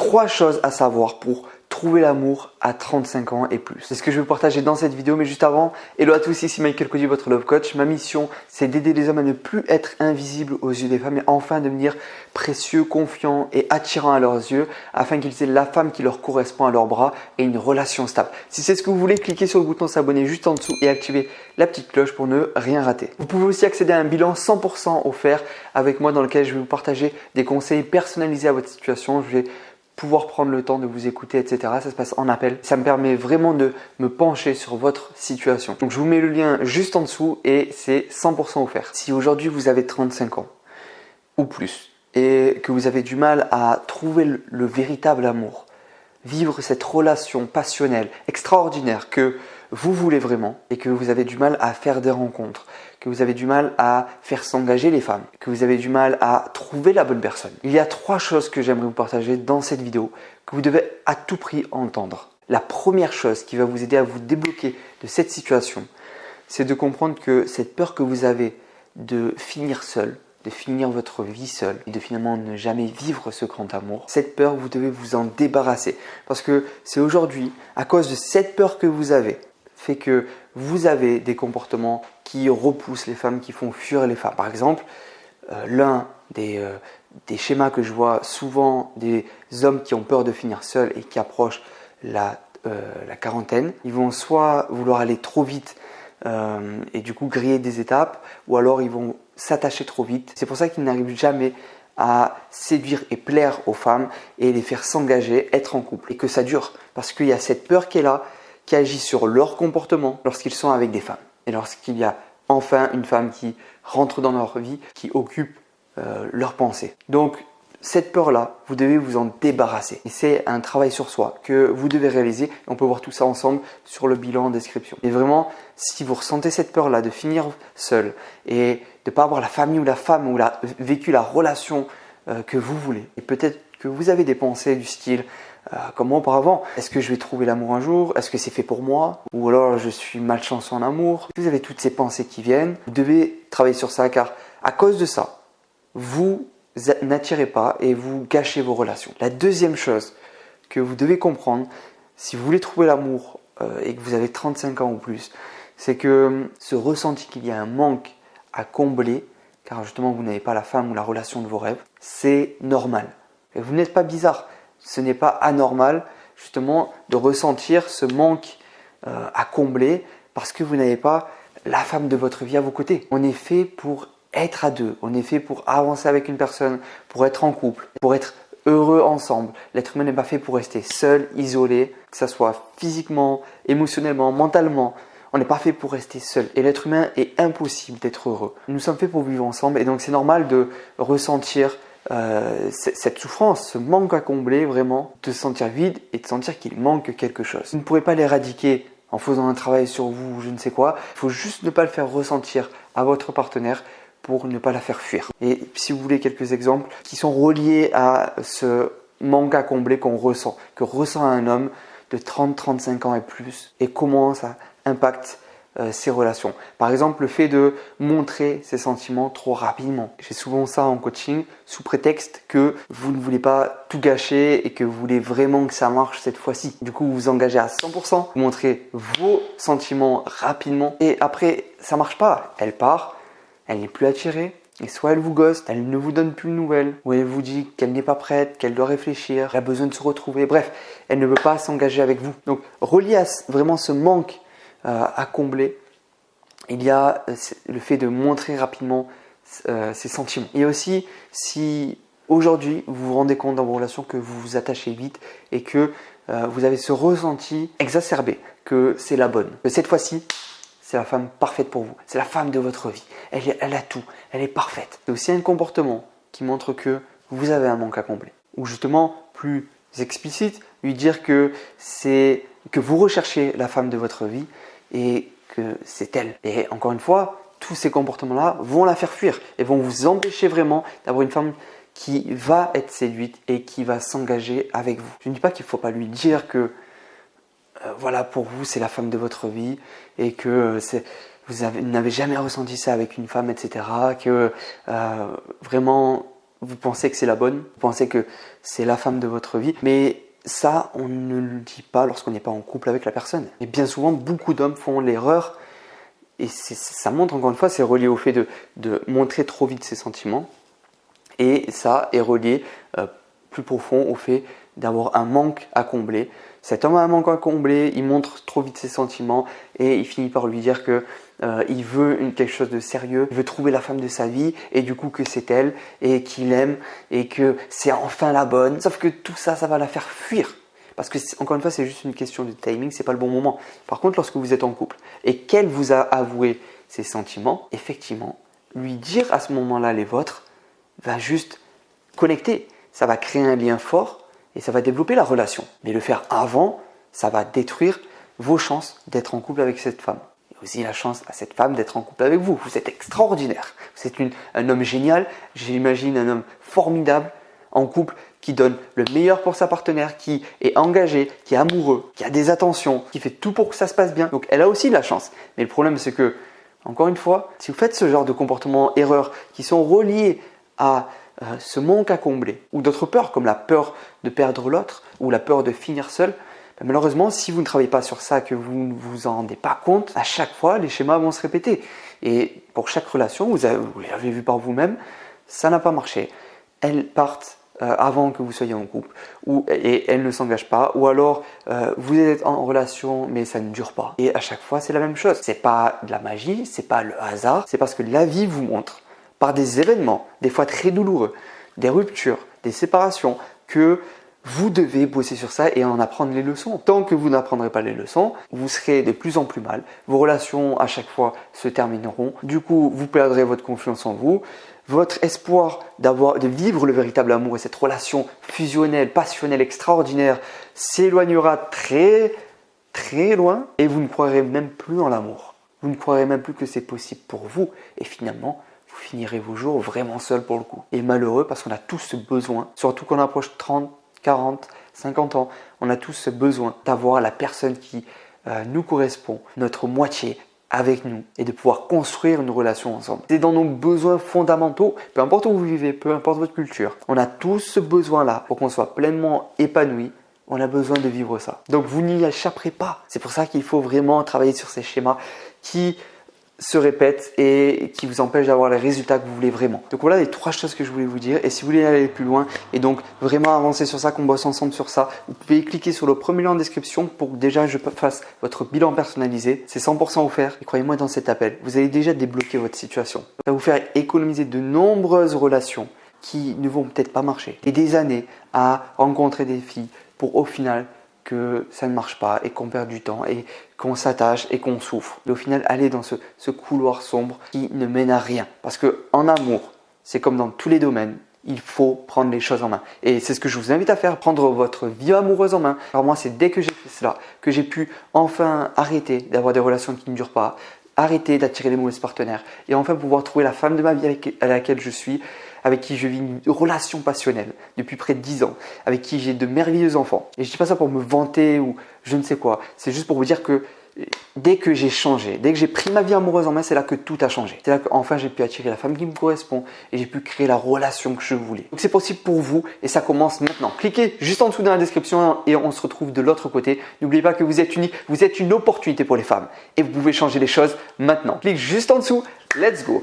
3 choses à savoir pour trouver l'amour à 35 ans et plus. C'est ce que je vais vous partager dans cette vidéo, mais juste avant, hello à tous, ici Michael Cody, votre Love Coach. Ma mission, c'est d'aider les hommes à ne plus être invisibles aux yeux des femmes et enfin devenir précieux, confiants et attirants à leurs yeux afin qu'ils aient la femme qui leur correspond à leurs bras et une relation stable. Si c'est ce que vous voulez, cliquez sur le bouton s'abonner juste en dessous et activez la petite cloche pour ne rien rater. Vous pouvez aussi accéder à un bilan 100% offert avec moi dans lequel je vais vous partager des conseils personnalisés à votre situation. Je vais pouvoir prendre le temps de vous écouter, etc. Ça se passe en appel. Ça me permet vraiment de me pencher sur votre situation. Donc je vous mets le lien juste en dessous et c'est 100% offert. Si aujourd'hui vous avez 35 ans ou plus et que vous avez du mal à trouver le véritable amour, vivre cette relation passionnelle, extraordinaire que vous voulez vraiment et que vous avez du mal à faire des rencontres, que vous avez du mal à faire s'engager les femmes, que vous avez du mal à trouver la bonne personne. Il y a 3 choses que j'aimerais vous partager dans cette vidéo que vous devez à tout prix entendre. La première chose qui va vous aider à vous débloquer de cette situation, c'est de comprendre que cette peur que vous avez de finir seul, de finir votre vie seule et de finalement ne jamais vivre ce grand amour, cette peur, vous devez vous en débarrasser. Parce que c'est aujourd'hui, à cause de cette peur que vous avez, fait que vous avez des comportements qui repoussent les femmes, qui font fuir les femmes. Par exemple, l'un des schémas que je vois souvent des hommes qui ont peur de finir seuls et qui approchent la quarantaine, ils vont soit vouloir aller trop vite et du coup griller des étapes, ou alors ils vont s'attacher trop vite. C'est pour ça qu'ils n'arrivent jamais à séduire et plaire aux femmes et les faire s'engager, être en couple. Et que ça dure, parce qu'il y a cette peur qui est là, qui agit sur leur comportement lorsqu'ils sont avec des femmes. Et lorsqu'il y a enfin une femme qui rentre dans leur vie, qui occupe leurs pensées. Donc, cette peur-là, vous devez vous en débarrasser. Et c'est un travail sur soi que vous devez réaliser. On peut voir tout ça ensemble sur le bilan en description. Et vraiment, si vous ressentez cette peur-là de finir seul et de ne pas avoir la famille ou la femme ou vécu la relation que vous voulez, et peut-être que vous avez des pensées du style comme moi auparavant, est-ce que je vais trouver l'amour un jour? Est-ce que c'est fait pour moi? Ou alors je suis malchanceux en amour? Vous avez toutes ces pensées qui viennent. Vous devez travailler sur ça car à cause de ça, vous n'attirez pas et vous gâchez vos relations. La deuxième chose que vous devez comprendre, si vous voulez trouver l'amour et que vous avez 35 ans ou plus, c'est que ce ressenti qu'il y a un manque à combler, car justement vous n'avez pas la femme ou la relation de vos rêves, c'est normal. Et vous n'êtes pas bizarre. Ce n'est pas anormal justement de ressentir ce manque à combler parce que vous n'avez pas la femme de votre vie à vos côtés. On est fait pour être à deux, on est fait pour avancer avec une personne, pour être en couple, pour être heureux ensemble. L'être humain n'est pas fait pour rester seul, isolé, que ce soit physiquement, émotionnellement, mentalement. On n'est pas fait pour rester seul. Et l'être humain est impossible d'être heureux. Nous sommes faits pour vivre ensemble et donc c'est normal de ressentir cette souffrance, ce manque à combler vraiment, de se sentir vide et de sentir qu'il manque quelque chose. Vous ne pourrez pas l'éradiquer en faisant un travail sur vous ou je ne sais quoi. Il faut juste ne pas le faire ressentir à votre partenaire pour ne pas la faire fuir. Et si vous voulez quelques exemples qui sont reliés à ce manque à combler qu'on ressent, que ressent un homme de 30-35 ans et plus et comment ça impacte ses relations. Par exemple, le fait de montrer ses sentiments trop rapidement. J'ai souvent ça en coaching sous prétexte que vous ne voulez pas tout gâcher et que vous voulez vraiment que ça marche cette fois-ci. Du coup, vous vous engagez à 100%, vous montrez vos sentiments rapidement et après, ça marche pas. Elle part, elle n'est plus attirée et soit elle vous ghoste, elle ne vous donne plus de nouvelles ou elle vous dit qu'elle n'est pas prête, qu'elle doit réfléchir, elle a besoin de se retrouver. Bref, elle ne veut pas s'engager avec vous. Donc, relié à vraiment ce manque à combler, il y a le fait de montrer rapidement ses sentiments. Et aussi, si aujourd'hui vous vous rendez compte dans vos relations que vous vous attachez vite et que vous avez ce ressenti exacerbé que c'est la bonne, que cette fois-ci, c'est la femme parfaite pour vous, c'est la femme de votre vie, elle a tout, elle est parfaite. C'est aussi un comportement qui montre que vous avez un manque à combler. Ou justement, plus explicite, lui dire que vous recherchez la femme de votre vie et que c'est elle. Et encore une fois, tous ces comportements-là vont la faire fuir et vont vous empêcher vraiment d'avoir une femme qui va être séduite et qui va s'engager avec vous. Je ne dis pas qu'il ne faut pas lui dire que voilà, pour vous, c'est la femme de votre vie et que vous n'avez jamais ressenti ça avec une femme, etc. Que vraiment, vous pensez que c'est la bonne, vous pensez que c'est la femme de votre vie, mais ça, on ne le dit pas lorsqu'on n'est pas en couple avec la personne. Et bien souvent, beaucoup d'hommes font l'erreur, et ça montre encore une fois, c'est relié au fait de montrer trop vite ses sentiments, et ça est relié plus profond au fait d'avoir un manque à combler. Cet homme a un manque à combler, il montre trop vite ses sentiments et il finit par lui dire que il veut quelque chose de sérieux, il veut trouver la femme de sa vie et du coup que c'est elle et qu'il aime et que c'est enfin la bonne. Sauf que tout ça, ça va la faire fuir. Parce que encore une fois, c'est juste une question de timing, c'est pas le bon moment. Par contre, lorsque vous êtes en couple et qu'elle vous a avoué ses sentiments, effectivement, lui dire à ce moment-là les vôtres va juste connecter. Ça va créer un lien fort et ça va développer la relation. Mais le faire avant, ça va détruire vos chances d'être en couple avec cette femme. Et aussi la chance à cette femme d'être en couple avec vous. Vous êtes extraordinaire. Vous êtes un homme génial. J'imagine un homme formidable en couple qui donne le meilleur pour sa partenaire, qui est engagé, qui est amoureux, qui a des attentions, qui fait tout pour que ça se passe bien. Donc elle a aussi de la chance. Mais le problème c'est que, encore une fois, si vous faites ce genre de comportements erreurs qui sont reliés à ce manque à combler ou d'autres peurs comme la peur de perdre l'autre ou la peur de finir seul, malheureusement si vous ne travaillez pas sur ça, que vous ne vous en rendez pas compte, à chaque fois les schémas vont se répéter et pour chaque relation, vous l'avez vu par vous-même, ça n'a pas marché. Elles partent avant que vous soyez en couple et elles ne s'engagent pas ou alors vous êtes en relation mais ça ne dure pas et à chaque fois c'est la même chose. C'est pas de la magie, c'est pas le hasard, c'est parce que la vie vous montre par des événements, des fois très douloureux, des ruptures, des séparations, que vous devez bosser sur ça et en apprendre les leçons. Tant que vous n'apprendrez pas les leçons, vous serez de plus en plus mal. Vos relations à chaque fois se termineront. Du coup, vous perdrez votre confiance en vous. Votre espoir de vivre le véritable amour et cette relation fusionnelle, passionnelle, extraordinaire s'éloignera très, très loin et vous ne croirez même plus en l'amour. Vous ne croirez même plus que c'est possible pour vous et finalement, vous finirez vos jours vraiment seul pour le coup. Et malheureux parce qu'on a tous ce besoin, surtout quand on approche 30, 40, 50 ans, on a tous ce besoin d'avoir la personne qui nous correspond, notre moitié avec nous et de pouvoir construire une relation ensemble. C'est dans nos besoins fondamentaux, peu importe où vous vivez, peu importe votre culture. On a tous ce besoin-là pour qu'on soit pleinement épanoui. On a besoin de vivre ça. Donc vous n'y échapperez pas. C'est pour ça qu'il faut vraiment travailler sur ces schémas qui se répètent et qui vous empêchent d'avoir les résultats que vous voulez vraiment. Donc voilà les 3 choses que je voulais vous dire. Et si vous voulez aller plus loin et donc vraiment avancer sur ça, qu'on bosse ensemble sur ça, vous pouvez cliquer sur le premier lien en description pour que déjà je fasse votre bilan personnalisé. C'est 100% offert et croyez-moi dans cet appel, vous allez déjà débloquer votre situation. Ça va vous faire économiser de nombreuses relations qui ne vont peut-être pas marcher et des années à rencontrer des filles pour au final que ça ne marche pas et qu'on perd du temps et qu'on s'attache et qu'on souffre. Et au final, aller dans ce couloir sombre qui ne mène à rien. Parce qu'en amour, c'est comme dans tous les domaines, il faut prendre les choses en main. Et c'est ce que je vous invite à faire, prendre votre vie amoureuse en main. Alors moi, c'est dès que j'ai fait cela, que j'ai pu enfin arrêter d'avoir des relations qui ne durent pas, arrêter d'attirer les mauvais partenaires et enfin pouvoir trouver la femme de ma vie à laquelle je suis, avec qui je vis une relation passionnelle depuis près de 10 ans, avec qui j'ai de merveilleux enfants. Et je ne dis pas ça pour me vanter ou je ne sais quoi, c'est juste pour vous dire que dès que j'ai changé, dès que j'ai pris ma vie amoureuse en main, c'est là que tout a changé. C'est là qu'enfin j'ai pu attirer la femme qui me correspond et j'ai pu créer la relation que je voulais. Donc c'est possible pour vous et ça commence maintenant. Cliquez juste en dessous dans la description et on se retrouve de l'autre côté. N'oubliez pas que vous êtes unique, vous êtes une opportunité pour les femmes et vous pouvez changer les choses maintenant. Clique juste en dessous, let's go!